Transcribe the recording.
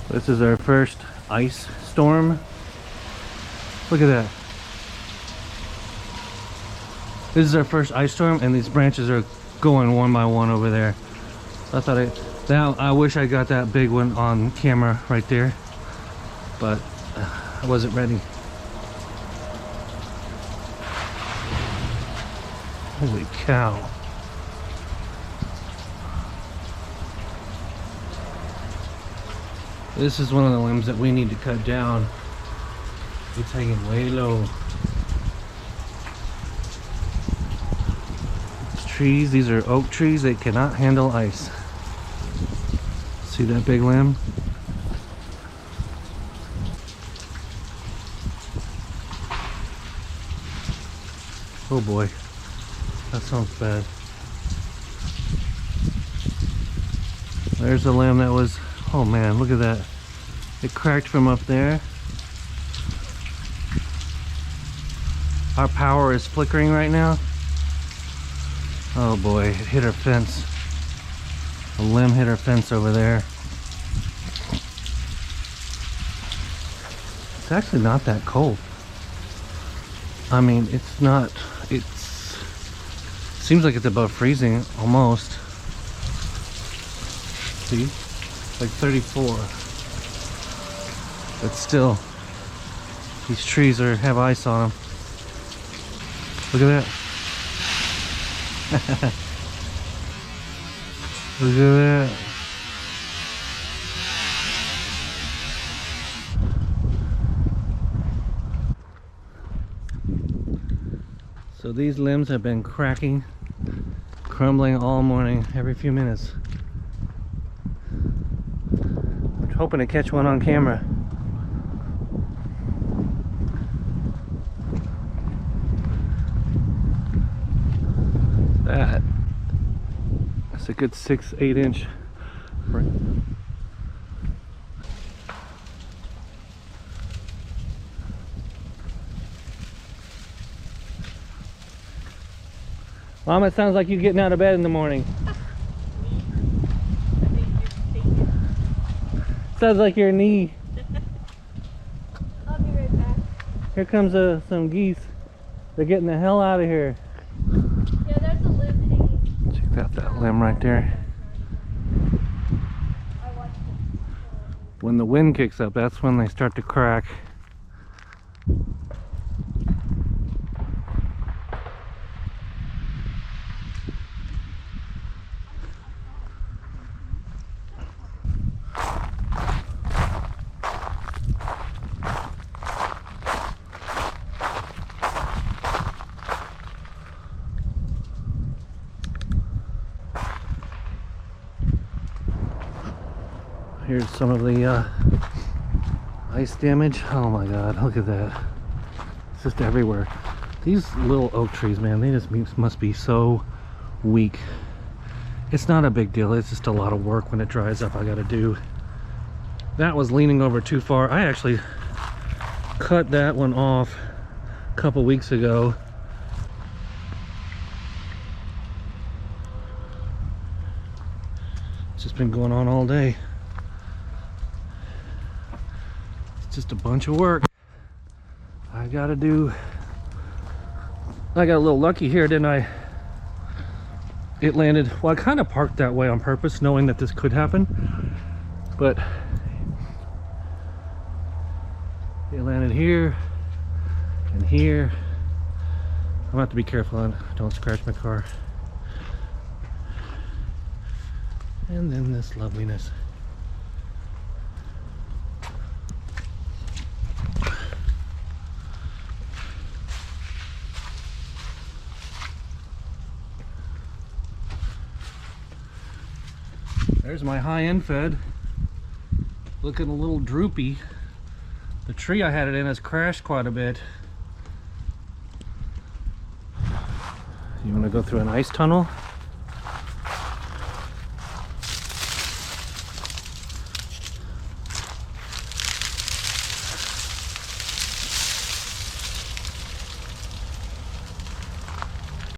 This is our first ice storm. Look at that. This is our first ice storm, and these branches are going one by one over there. So I thought I wish I got that big one on camera right there, but I wasn't ready. Holy cow. This is one of the limbs that we need to cut down. It's hanging way low. These trees, these are oak trees, they cannot handle ice. See that big limb? Oh boy, that sounds bad. There's a limb that was, oh man, look at that. It cracked from up there. Our power is flickering right now. Oh boy, it hit our fence. A limb hit our fence over there. It's actually not that cold. I mean, it's not, seems like it's above freezing almost. See? Like 34. But still, these trees have ice on them. Look at that. Look at that. So these limbs have been cracking, crumbling all morning, every few minutes. I'm hoping to catch one on camera. That's a good 6-8 inch. Mom, it sounds like you getting out of bed in the morning. Sounds like your knee. I'll be right back. Here comes some geese. They're getting the hell out of here. Yeah, there's a limb hanging. Check out that limb right there. I watched it. When the wind kicks up, that's when they start to crack. Here's some of the ice damage. Oh my god, look at that. It's just everywhere. These little oak trees, man, they just must be so weak. It's not a big deal, it's just a lot of work when it dries up I gotta do. That was leaning over too far. I actually cut that one off a couple weeks ago. It's just been going on all day. Just a bunch of work I gotta do. I got a little lucky here, didn't I? It landed, well, I kind of parked that way on purpose knowing that this could happen, but it landed here and here. I'm gonna have to be careful and don't scratch my car. And then this loveliness. There's my high-end fed, looking a little droopy. The tree I had it in has crashed quite a bit. You want to go through an ice tunnel?